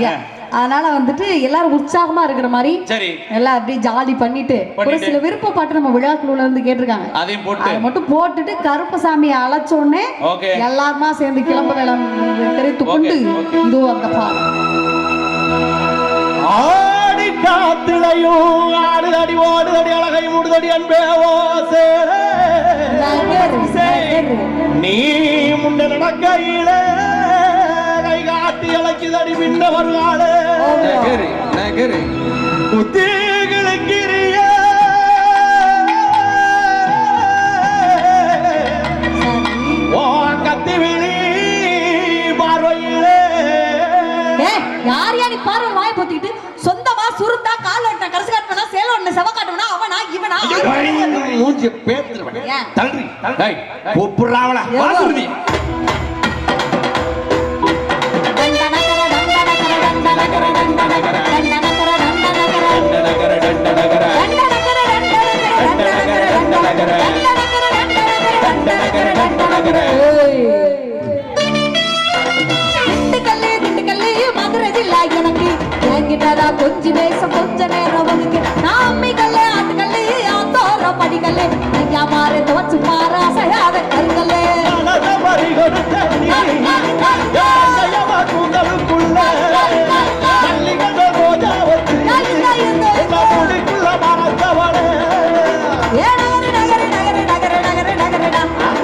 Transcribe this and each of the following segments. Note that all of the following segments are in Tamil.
வந்திருக்கீங்க. அதனால வந்துட்டு எல்லாரும் உற்சாகமா இருக்கிற மாதிரி சரி எல்லாம் அப்படியே ஜாலி பண்ணிட்டு ஒரு சில விருப்ப பாட்டு நம்ம விழாக்குள்ள இருந்து கேட்டிருக்காங்க. அதையும் போட்டு அதை மட்டும் போட்டுட்டு கருப்பசாமியை அழைச்ச உடனே எல்லாருமா சேர்ந்து கிளம்ப வேளாண் தெரிவித்து கொண்டு இதோ அந்த பாடம். ஆடி காத்துளையும் ஆடுதடி ஓடுதடி அழகை மூடுதடி அன்பே ஓசே நீ முன்ன நடக்கையில கை காட்டி அழைக்குதடி பின்ன வருகாலே புத்திகளுக்கிறிய ஓ கத்தி விழி பார்வையிலே யார் யார் பார்வை வாய் போத்திட்டு சொந்தமா சுருந்தா கால் ஓட்ட கரசு காட்டுவனா சேல ஒண்ணு செவ காட்டுவனா அவனா இவனா மூஞ்சி பேத்துறவன் தள்ளுறி டேய் கூப்பிடுறாவளா பாத்துருதி கொஞ்ச நேசம் கொஞ்ச நேரம் ஒதுக்கு நாமிகளே ஆட்டுகளே ஆத்தோர படிகளே ஐயா மாறு துவச்சு மாற அசையாத கருங்களே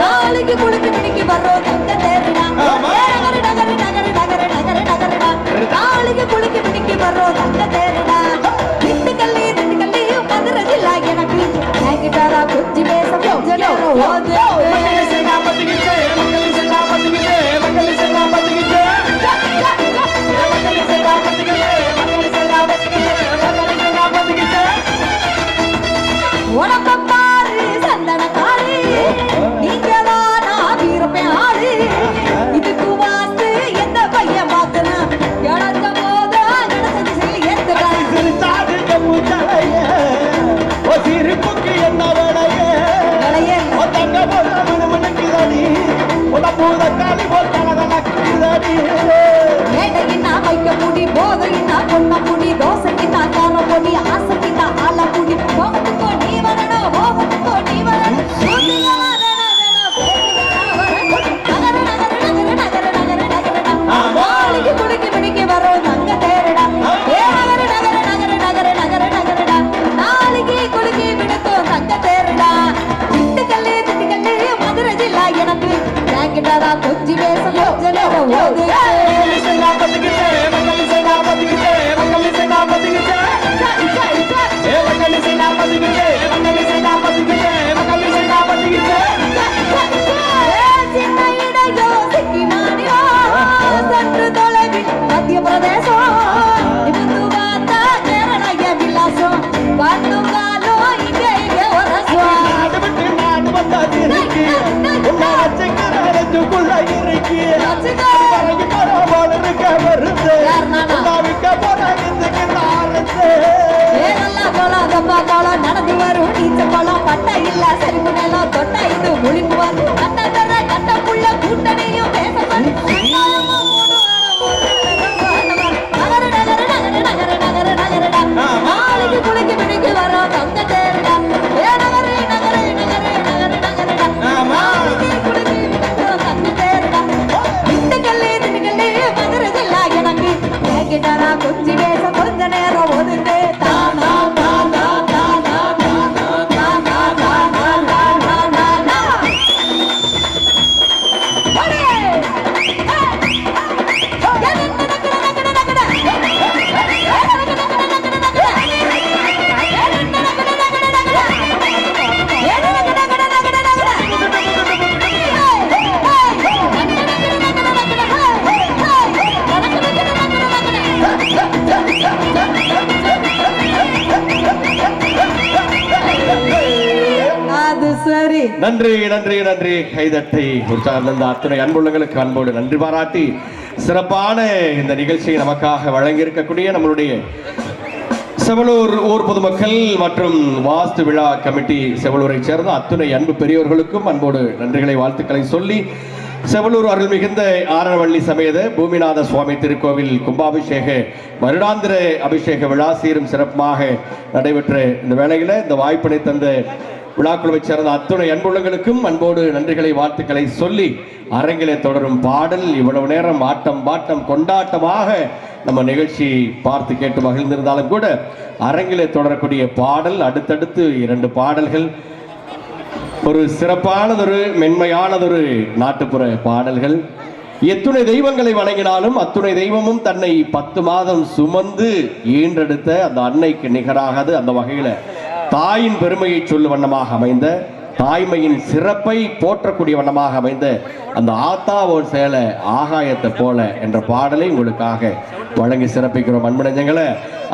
நாளைக்கு குளிக்கு பிடிக்கி வர்றோம் தங்க தேரிடா நகரு நகரு நகரு நகரு நகரு நகருடா நாளைக்கு குளிக்கு பிடிக்கி வர்றோம் தங்க தேரிடா திண்டுக்கல்லி மதுரஜில்லா எனக்கு என்கிட்டாரா கொஞ்சி பேச கொஞ்ச நேரம் ஓது உனப்பாரு சந்தன காரி நீங்கதான் நான் வீரப்பேன் ஆடு இதுக்கு வாத்து எந்த பையன் பார்த்தனா இழந்த போது நடந்தது சொல்லி சிரிப்புக்கு என்ன வேலையே தங்க போல மனுக்குதடி உடம்பூத காலி போல் கலகலக்குதடி ஏடையின்னா வைக்க முடி போதையின்னா பொண்ண முடி தோசைக்கின்னா கார பொடி ஆசைக்கின்னா ஆள முடி போகத்துக்கோ நீ வரணும் போகத்துக்கோ நீ வரணும் நாளைக்கு குடிக்கு பிடிக்கி வரோம் தங்க தேரடா நகர நகர நகர நகர நகர நகரடா நாளைக்கு குடிக்கி பிடித்தோம் தங்க தேரடா திண்டுக்கல்லு மதுரை ஜில்லா எனக்கு கேக்கிட்டாரா கொஞ்சி பேச கொஞ்ச நேரம் ஓது மத்திய பிரதேசம் விலாசம் கண்ணுங்காலோ இங்கே நடந்து வரும் நீச்ச பழம் பட்டை இல்ல செருப்பு நிலம் தொட்டா இது முழிப்புவார் கட்ட தர கட்ட புள்ள கூட்டணியும் பேச நாளைக்கு குளிக்கு பிடிக்கு வரோம் தங்க தேரடா நகரு நகரு நகரு நகரு நகருடா நாளைக்கு குளிக்கு பிடிக்கும் தங்க தேரடா திண்டுக்கல்லி மதுரை ஜில்லா எனக்கு கேக்கிட்டாரா கொஞ்சி பேச கொஞ்ச நேரம் ஒதுக்கு தானா நன்றி நன்றி நன்றி கைதட்டி உற்சாகம் அத்துணை அன்புள்ளங்களுக்கு அன்போடு நன்றி பாராட்டி சிறப்பான இந்த நிகழ்ச்சியை நமக்காக வழங்கி இருக்கக்கூடிய நம்மளுடைய செவலூர் ஊர் பொதுமக்கள் மற்றும் வாஸ்து விழா கமிட்டி செவலூரை சேர்ந்த அத்துணை அன்பு பெரியவர்களுக்கும் அன்போடு நன்றிகளை வாழ்த்துக்களை சொல்லி செவலூர் அருள் மிகுந்த ஆரணவள்ளி சமேத பூமிநாத சுவாமி திருக்கோவில் கும்பாபிஷேக வருடாந்திர அபிஷேக விழா சீரும் சிறப்பாக நடைபெற்ற இந்த வேளையில் இந்த வாய்ப்பினை தந்த விழாக்குழுவை சேர்ந்த அத்துணை அன்புள்ளங்களுக்கும் அன்போடு நன்றிகளை வாழ்த்துக்களை சொல்லி அரங்கிலே தொடரும் பாடல். இவ்வளவு நேரம் ஆட்டம் பாட்டம் கொண்டாட்டமாக நம்ம நிகழ்ச்சி பார்த்து கேட்டு மகிழ்ந்திருந்தாலும் கூட அரங்கிலே தொடரக்கூடிய பாடல் அடுத்தடுத்து 2 பாடல்கள் ஒரு சிறப்பானதொரு மென்மையானதொரு நாட்டுப்புற பாடல்கள். எத்துணை தெய்வங்களை வணங்கினாலும் அத்துணை தெய்வமும் தன்னை 10 மாதம் சுமந்து ஈன்றெடுத்த அந்த அன்னைக்கு நிகராகாது. அந்த வகையில் தாயின் பெருமையை சொல்லும் வண்ணமாக அமைந்த, தாய்மையின் சிறப்பை போற்றக்கூடிய வண்ணமாக அமைந்த அந்த ஆத்தாவோர் சேலை ஆகாயத்தை போல என்ற பாடலை உங்களுக்காக வழங்கி சிறப்பிக்கிறோம் அன்பு நெஞ்சங்களே.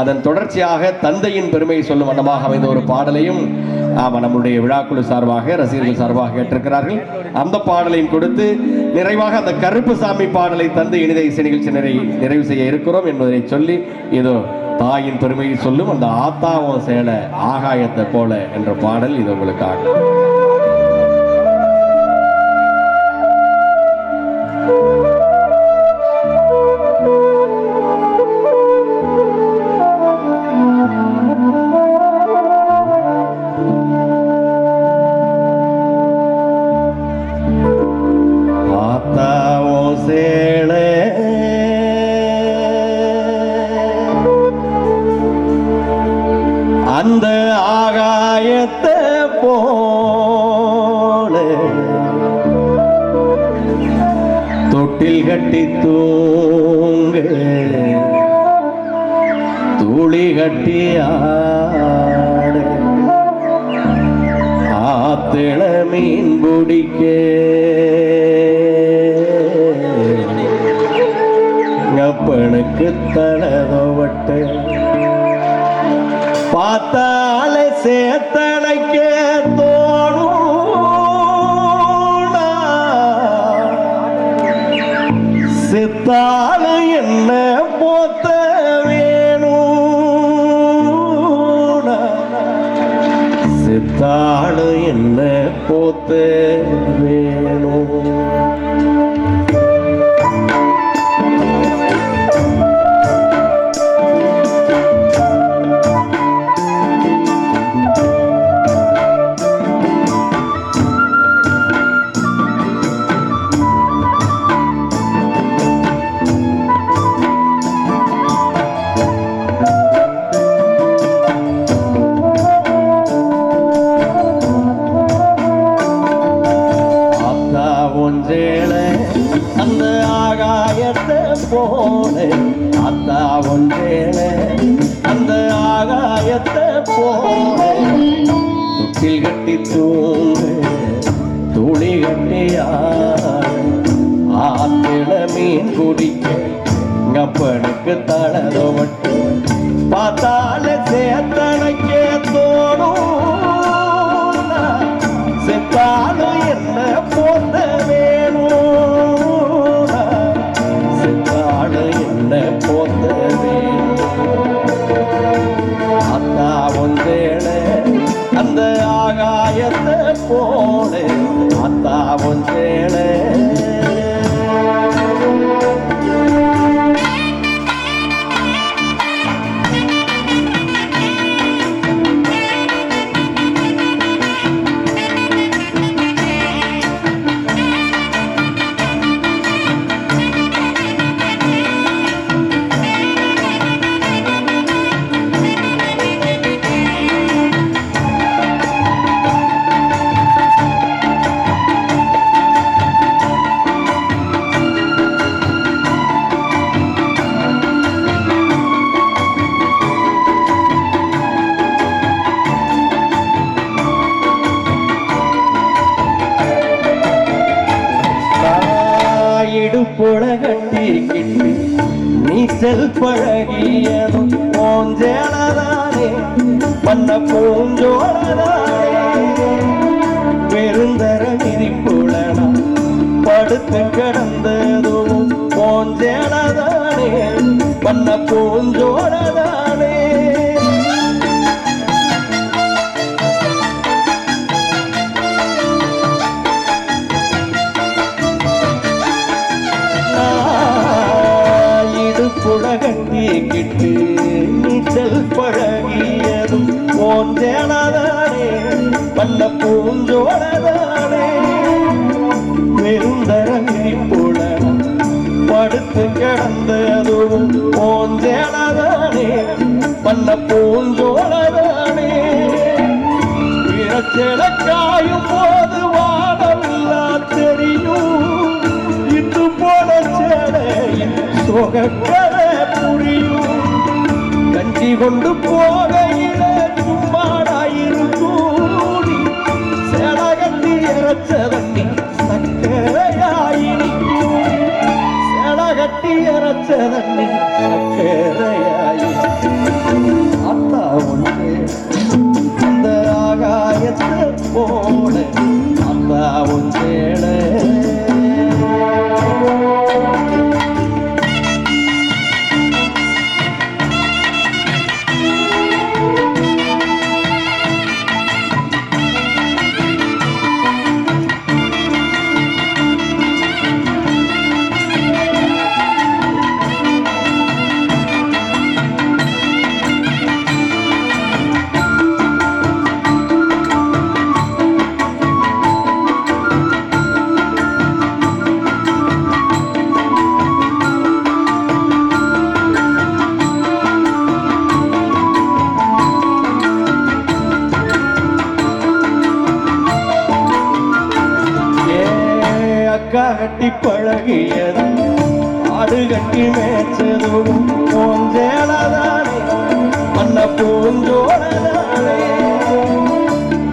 அதன் தொடர்ச்சியாக தந்தையின் பெருமையை சொல்லும் வண்ணமாக அமைந்த ஒரு பாடலையும் நம்முடைய விழாக்குழு சார்பாக ரசிகர்கள் சார்பாக கேட்டிருக்கிறார்கள். அந்த பாடலையும் கொடுத்து நிறைவாக அந்த கருப்பு சாமி பாடலை தந்து இனித இசை நிகழ்ச்சி நிறைவு செய்ய இருக்கிறோம் என்பதை சொல்லி இதோ தாயின் பெருமையை சொல்லும் அந்த ஆத்தாவும் சேலை ஆகாயத்தை போல என்ற பாடல் இது உங்களுக்காக. அந்த ஆகாயத்தை போல தொட்டில் கட்டி தூங்க துளி கட்டி ஆட ஆத்திள மீன் பிடிக்க அப்பனுக்கு தலதோவட்டு பார்த்தாலே சேத்தனைக்க தோணும் சித்தாலு என்ன போத்த வேணும் சித்தாலு என்ன போத்த வேணும். அந்த ஆகாயத்தை போல அத்தா ஒன்றேன அந்த ஆகாயத்தை போல தொட்டில் கட்டி தூங்க துளி கட்டியா ஆத்திள மீன் குடிக்க அப்பனுக்கு தளதோ மட்டும் பார்த்தால சேத்தனைக்க தோணும் செத்தாலும் என்ன போத்த வேணும் செத்தாலும் என்ன போத்த வேணும். அத்தா ஒன்றேன அந்த ஆகாயத்தை போல அத்தா ஒன்றேன புழகட்டிக்கிட்டு நீச்சல் பழகியதும் போஞ்சேனதானே பண்ண பூஞ்சோழதானே பெருந்தர மிதிப்புலனா படுத்து கிடந்ததும் போஞ்சேனதானே பண்ண பூஞ்சோழதானே. முங்கிக்கிட்டு நீச்சல் பழகியதும் போன்றேனதானே பண்ண பூஞ்சோடதானே பெருந்தரங்கி போல படுத்து கிடந்ததும் போன்றேனதானே பண்ண பூஞ்சோடதானே பிறச்செலக்காயும் போது வாடவில்லா தெரியும் இது போல சேலையின் சொகக்கரை புரியும் கஞ்சி கொண்டு போகையில சும்மாடாயிருக்கும் சேலகட்டி இறச்ச தண்ணி சக்கரையாயிருக்கும் சேலகட்டி இறச்ச தண்ணி சக்கரையாயிருக்கும் அத்தா ஒன்று அந்த ஆகாயத்தை போல அத்தா ஒன்றேட கட்டி பழகியது ஆடு கட்டி மேய்ச்சதும் போன்றேனதானே மன்ன பூஞ்சோடதானே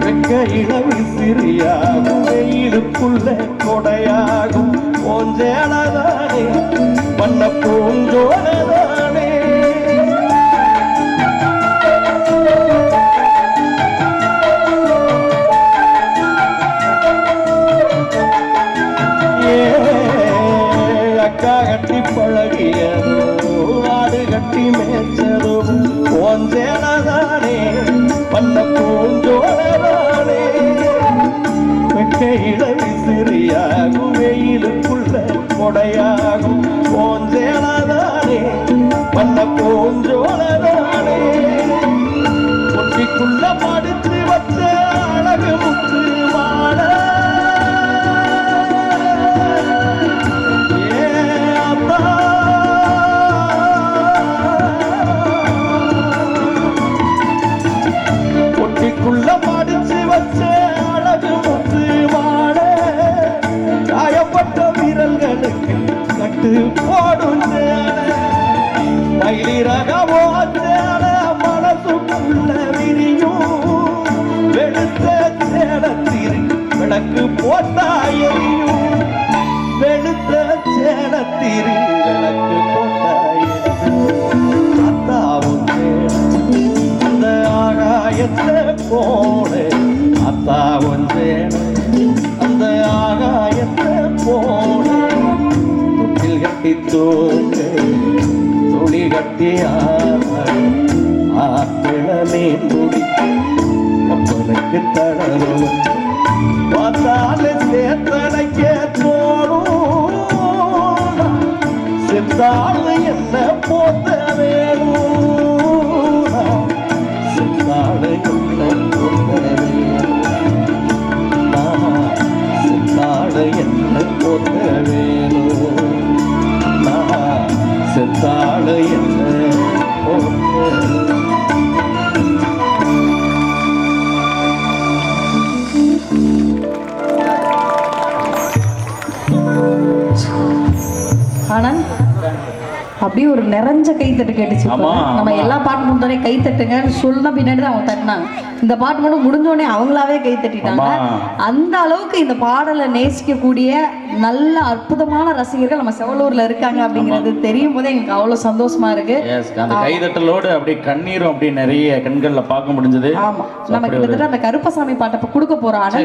வெக்கையில விசிறியாகும் வெயிலுக்குள்ள கொடையாகும் போன்றேனதானே மன்ன பூஞ்சோடதானே கட்டி பழகியதோ ஆடு கட்டி மேய்ச்சதோ போன்றேனதானே பண்ண பூஞ்சோடதானே வெக்கையில விசிறியாகும் வெயிலுக்குள்ள கொடையாகும் போன்றேனதானே பண்ண பூஞ்சோடதானே ஒட்டிக்குள்ள படிச்சு வச்ச அழகு முத்து மாட ஒட்டிக்குள்ள படிச்சு வச்ச அழகு முத்து மாட காயப்பட்ட வீரர்களுக்கு கட்டு போடும் மயிலிறகவோ சேல மனசுக்குள்ள விரியும் வெளுத்த சேலத்திரி விளக்கு போட்டாயும் வெளுத்த சேலத்திரி விளக்கு போட்டாயும் அத்தாவும் அந்த ஆகாயத்தை போல அத்தாவும் அந்த ஆகாயத்தை போல தொட்டில் கட்டி தூங்க துளி கட்டி ஆப்பிள மீன் முடி அப்பனுக்கு தளரும் பார்த்தாலே சேத்தனைக்க தோணும் செத்தாள் என்ன போத்த வேணும் செத்தாள் என்ன போத்த வேணும் செத்தாள் என்ன போத்த வேணும் செத்தாள் என்ன போத்த ஆனந்த் அப்படியே ஒரு நிறைஞ்ச கைத்தட்டு கேட்டுச்சு. நம்ம எல்லா பாட்டு முடிஞ்சோடனே கைத்தட்டுங்கன்னு சொன்ன பின்னாடி தான் அவங்க தட்டினாங்க. இந்த பாட்டு மட்டும் முடிஞ்சோடனே அவங்களாவே கை தட்டிட்டாங்க. அந்த அளவுக்கு இந்த பாடலை நேசிக்கக்கூடிய நல்ல அற்புதமான ரசிகர்கள் நம்ம செவலூர்ல இருக்காங்க அப்படிங்கிறது தெரியும் போதே எங்களுக்கு அவ்வளவு சந்தோஷமா இருக்கு. அந்த கைதட்டலோடு அப்படியே கண்ணீரும் அப்படியே நிறைய கண்கள்ல பார்க்க முடிஞ்சது. ஆமா, நம்ம கிட்டத்தட்ட அந்த கருப்பசாமி பாட்டை கொடுக்க போறோம்.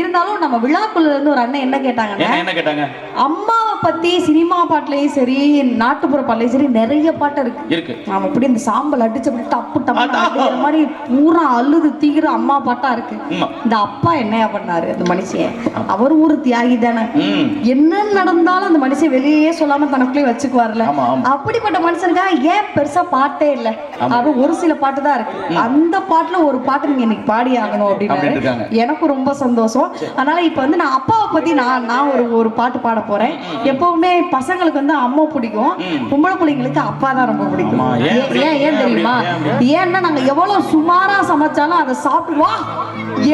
இருந்தாலும் நம்ம விழாக்குள்ள இருந்து ஒரு அண்ணன் என்ன கேட்டாங்க, என்ன கேட்டாங்க, அம்மாவை பத்தி சினிமா பாட்டுலயும் சரி நாட்டுப்புற பாட்டுலயும் சரி நிறைய பாட்டு இருக்கு. நாம இப்படி இந்த சாம்பல் அடிச்சு அப்படி டப்பு டப்பு அடிக்கிற மாதிரி பூரா அழுது தீகிற அம்மா பாட்டா இருக்கு. இந்த அப்பா என்னையா பண்ணாரு அந்த மனுஷன்? அவர் ஒரு தியாகி தானே. என்ன நடந்தாலும் அந்த மனுஷன் வெளியே சொல்லாம தனக்குள்ளே வச்சுக்குவார்ல. அப்படிப்பட்ட மனுஷனுக்காக ஏன் பெருசா பாட்டே இல்ல? அவர் ஒரு சில பாட்டு தான் இருக்கு. அந்த பாட்டுல ஒரு பாட்டு நீங்க இன்னைக்கு பாடி ஆகணும் அப்படின்னு எனக்கு ரொம்ப சந்தோஷம். அதனால இப்ப வந்து நான் அப்பாவை பத்தி நான் ஒரு பாட்டு பாட போறேன். எப்பவுமே பசங்களுக்கு வந்து அம்மா பிடிக்கும், பொம்பளை பிள்ளைங்களுக்கு அப்பா தான் ரொம்ப பிடிக்கும். ஏன் தெரியுமா? ஏன்னா நாங்க எவ்வளவு சுமாரா சமைச்சாலும் அதை சாப்பிடுவோம்.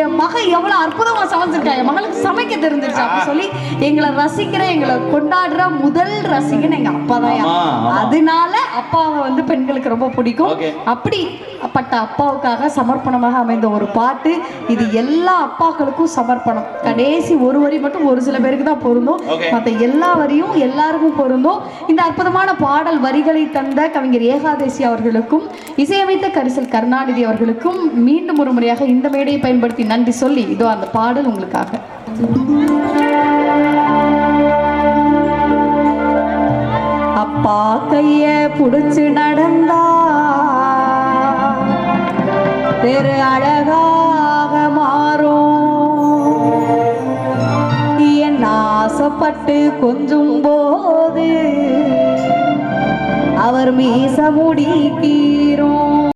என் மகன் எவ்வளவு அற்புதமா சமைச்சிருக்கா, என் மகளுக்கு சமைக்க தெரிஞ்சிருச்சு அப்படின்னு சொல்லி எங்களை ரசிக்கிற, எங்களை கொண்டாடுற முதல் ரசிகன் எங்க அப்பா தான். அதனால அப்பாவை வந்து பெண்களுக்கு ரொம்ப பிடிக்கும். அப்படிப்பட்ட அப்பாவுக்காக சமர்ப்பணமாக அமைந்த ஒரு பாட்டு இது. எல்லா அப்பாக்களுக்கும் சமர்ப்பணம். கடைசி ஒரு வரி மட்டும் ஒரு சில பேருக்கு தான் பொருந்தும், மற்ற எல்லா வரியும் எல்லாருக்கும் பொருந்தும். இந்த அற்புதமான பாடல் வரிகளை தந்த கவிஞர் ஏகாதேசி அவர்களுக்கும் இசையமைத்த கரிசல் கருணாநிதி அவர்களுக்கும் மீண்டும் ஒரு முறையாக இந்த மேடையை பயன்படுத்தி நன்றி சொல்லி இதோ அந்த பாடல் உங்களுக்காக. அப்பா கைய புடிச்சு நடந்தா வேறு அழகாக மாறும். என் ஆசைப்பட்டு கொஞ்சும் போது அவர் மீச முடி கீரும்.